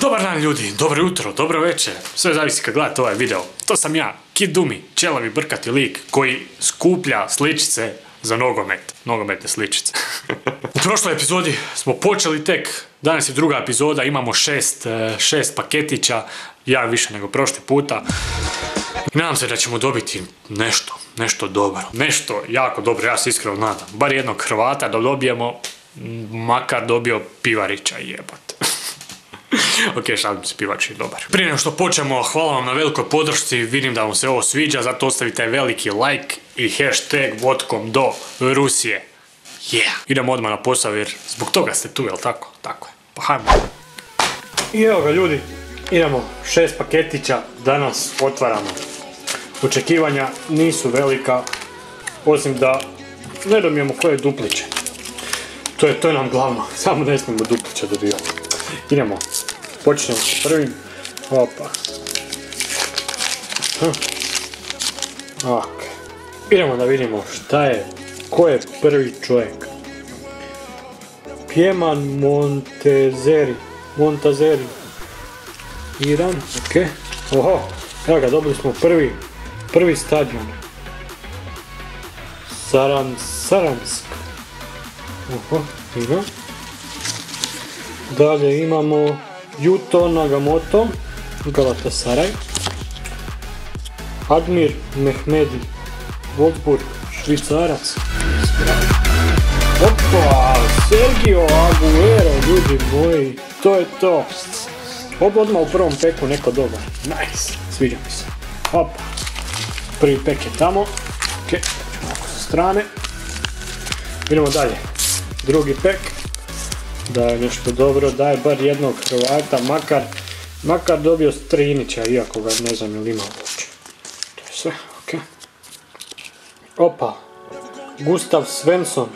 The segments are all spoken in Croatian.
Dobar dan ljudi, dobro jutro, dobro večer, sve zavisi kad gledate ovaj video. To sam ja, Kid Dumi, ćelavi brkati lik koji skuplja sličice za nogomet, nogometne sličice. U prošloj epizodi smo počeli tek, danas je druga epizoda, imamo šest paketića, jedan više nego prošli puta. I nadam se da ćemo dobiti nešto dobro, nešto jako dobro, ja se iskreno nadam. Bar jednog Hrvata da dobijemo, makar dobio Pivarića, jebate. Ok, šalim se, Pivač je dobar. Prije nego što počnemo, hvala vam na velikoj podršci, vidim da vam se ovo sviđa, zato ostavite veliki like i hashtag vodkom do Rusije. Yeah! Idemo odmah na posao jer zbog toga ste tu, jel tako? Tako je, pa hajmo. I evo ga ljudi, idemo 6 paketića, danas otvaramo. Očekivanja nisu velika, osim da ne dobijemo koje dupliće. To je nam glavno, samo ne smijemo dupliće dobivati. Idemo, počnemo s prvim. Opa. Ok. Idemo da vidimo šta je, ko je prvi čovjek. Pjeman Montazeri. Iran, ok. Oho, evo ga, dobili smo prvi stadion. Saransk. Oho, Iran. Dalje imamo Yuto Nagamoto, Galatasaray. Admir Mehmedi, Wolfsburg, Švicarac. Opa, Sergio Aguero, ljudi moji, to je to. Odmah u prvom peku neko dobar. Nice, sviđa mi se. Opa, prvi pek je tamo. Ok, ovako sa strane. Idemo dalje. Drugi pek. Daj nešto dobro, daj bar jednog Hrvata, makar dobio Strinića, iako ga ne znam ili ima uopće. To je sve, ok. Opa, Gustav Svensson.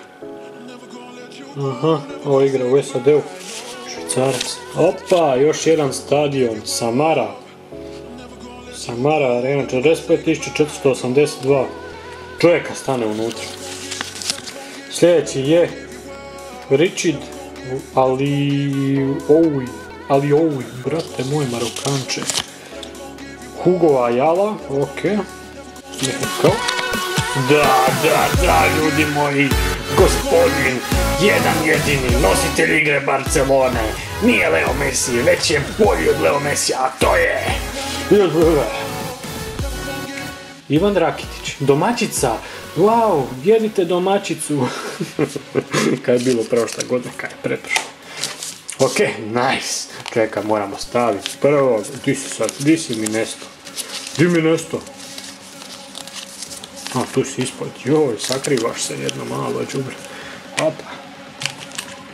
Aha, ovo igra u SAD-u, Švicarac. Opa, još jedan stadion, Samara Arena, 45.482 čovjeka stane unutra. Sljedeći je Richard Alioui, brate moj, Marokanče. Hugo Ayala, ok. Mexico. Da, ljudi moji, gospodin, jedan jedini nositelj igre Barcelone. Nije Leo Messi, već je bolji od Leo Messi, a to je... Ivan Rakitić, domaćica. Wow, jedite domaćicu. Kaj je bilo prošle godine, kaj je preprošlo. Ok, nice. Čekaj, moramo staviti prvo. Di si mi nesto? Di mi nesto? A, tu si ispod. Joj, sakrivaš se jedno malo đubre. Opa.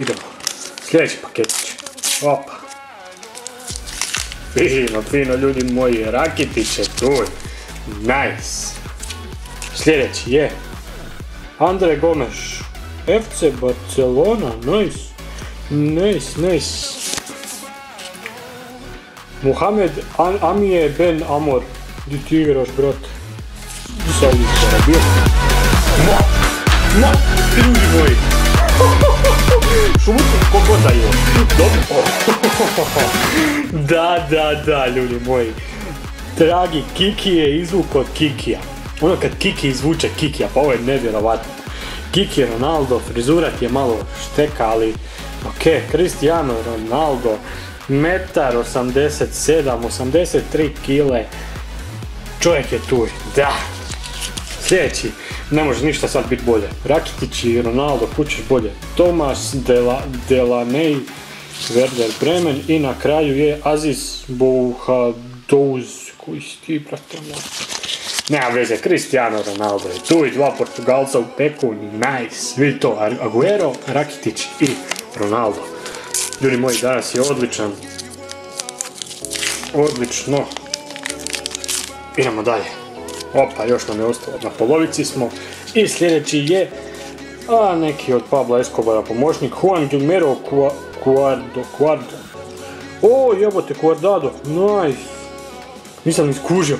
Idemo. Sljedeći paketić. Opa. Fino, ljudi moji. Rakitić je tu. Nice. Sljedeći je Andre Gomes, FC Barcelona, nice. Mohamed Amije Ben Amor, di ti igraš, brate? Di sad iskara bio? Ma, ljudi moji! Šuti, koliko da je? Dobro. Da, ljudi moji. Dragi Kiki je izvuk od Kikija. Ono kad Kiki izvuče Kikija, pa ovo je nevjerovatno. Kiki Ronaldo, frizura ti je malo šteka, ali ok, Cristiano Ronaldo, 1,87 m, 83 kg, čovjek je tu, da. Sljedeći, ne može ništa sad biti bolje. Rakitić i Ronaldo, kućeš bolje. Tomas Delaney, Werder Bremen i na kraju je Aziz Bouhadouz, koji si ti, brate moj. Nema veze, Cristiano Ronaldo je tu i dva Portugalca u peku, nice. Vidi to, Aguero, Rakitić i Ronaldo. Ljudi moji, danas je odlično. Idemo dalje. Opa, još nam je ostalo, na polovici smo. I sljedeći je, neki od Pabla Escobara pomoćnik, Juan Guillermo Cuadrado. O, jebote, Cuadrado, nice. Nisam ni skužio.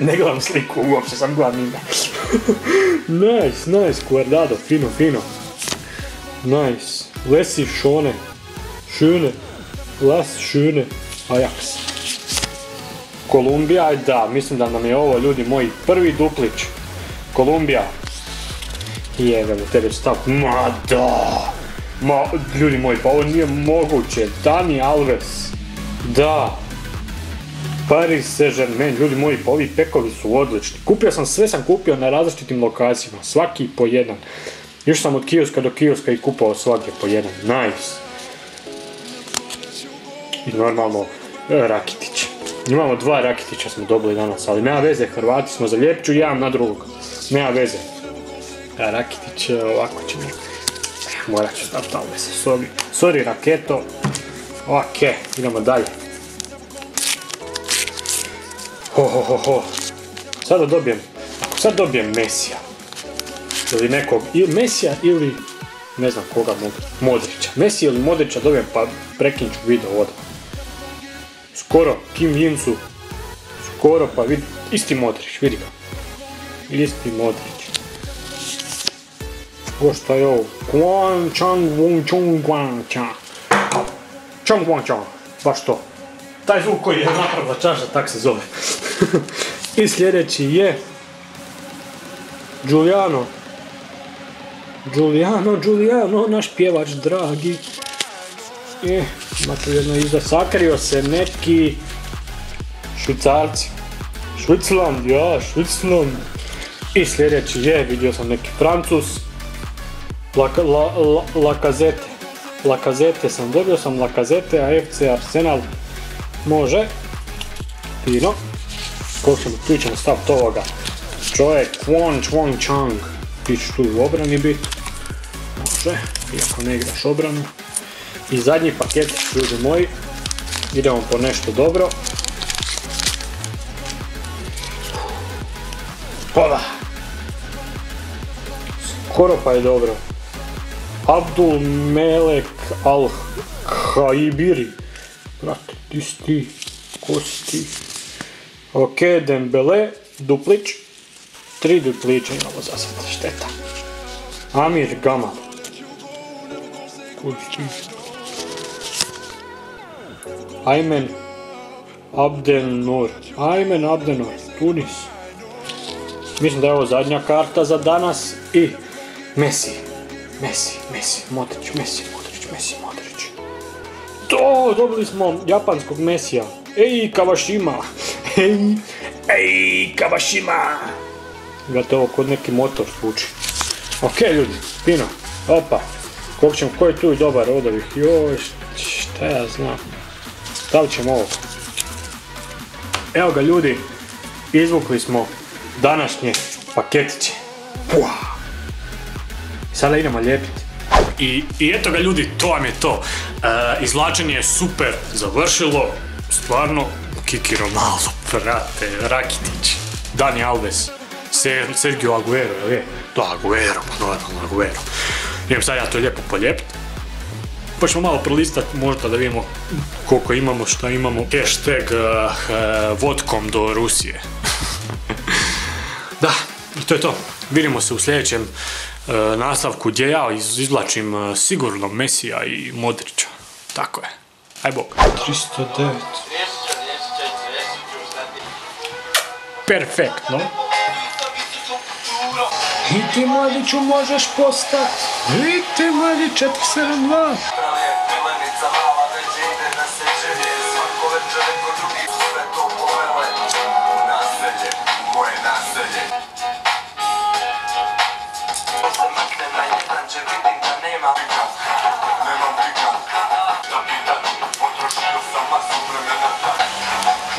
Ne gledam sliku, uopće sam gledam ime. Nice, Cuadrado, fino. Nice. Lesi Šone. Las Schöne Ajax. Kolumbija, da, mislim da nam je ovo, ljudi moji, prvi duplić. Kolumbija. Jebe mu tebe stav. Ma da! Ma, ljudi moji, pa ovo nije moguće. Dani Alves. Da. Paris Saint-Germain, ljudi moji, pa ovi pekovi su odlični. Sve sam kupio na različitim lokacijama, svaki po jedan. Još sam od kioska do kioska i kupao svaki po jedan, nice. I normalno, Rakitić. Imamo 2 Rakitića smo dobili danas, ali nema veze, Hrvati smo, zalijepit ću jedan na drugog. Nema veze. Rakitić, ovako ćemo. Morat ću staviti Alves, sorry Raketo. Ok, idemo dalje. Sada dobijem, ako sad dobijem Mesija, ili nekog, Mesija ili ne znam koga mogu, Modrića. Mesija ili Modrića dobijem pa prekinut ću video odmah. Skoro, Kim Jinsu, skoro pa vidi, isti Modrić, vidi ga. Isti Modrić. Ovo šta je ovo? Guan Chang Wong Chong Guan Chang. Chong Guan Chang, baš to. Taj zvuk koji je napravila čaša, tak se zove. I sljedeći je Giuliano, naš pjevač dragi. Ima tu jedno izda, sakrio se neki Švicarci. Švicland. I sljedeći je, vidio sam neki Francus, Lacazette sam dobio, Lacazette, AFC Arsenal. Može. Fino. Tu ćemo staviti ovoga. Čovjek, Kwon Chwang Chang. Ti ćeš tu u obrani biti. Može, iako ne igraš obranu. I zadnji paket, ljudi moji. Idemo po nešto dobro. Hola. Skoro pa je dobro. Abdul Melek Al-Haibiri. Brate, ti si ti. Ko si ti? Ok, Dembele, duplić. 3 duplića imamo za sad, šteta. Amir Gamal. Ko si ti? Aymen Abdennour, Tunis. Mislim da je ovo zadnja karta za danas. I Messi, Modrić. To, dobili smo japanskog Messija. Ej, Kawashima. Gotovo, kod neki motor zvuči. Ok, ljudi, fino. Opa, ko je tu i dobar od ovih. Joj, šta ja znam. Stavit ćemo ovo. Evo ga, ljudi, izvukli smo današnje paketiće. Sada idemo lijepiti. I eto ga, ljudi, to vam je to. Izvlačenje je super završilo. Stvarno, Kiki Ronaldo, brate, Rakitić, Dani Alves, Sergio Aguero, je? Da, Aguero, pa normalno Aguero. Idem sad ja to lijepo polijepiti. Pa ćemo malo prolistati, možda da vidimo koliko imamo, šta imamo. Hashtag vodkom do Rusije. Da, i to je to. Vidimo se u sljedećem nastavku gdje ja izvlačim sigurno Messija i Modrića. Tako je. Aj bog. 309. Perfektno. I ti, mladiću, možeš postati. I ti, mladić, 472.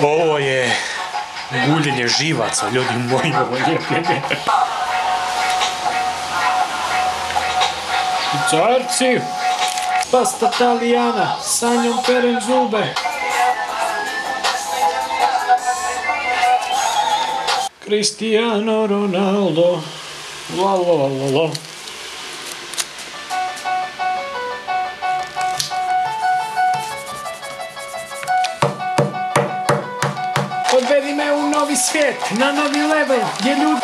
Ovo je guljenje živaca, ljudi moji, ovo je ljepljenje. Švicarci, pasta Talijana, sa njom perem zube. Cristiano Ronaldo, la la la la la. Odvedi me u novi svijet, na novi level, gdje ljudi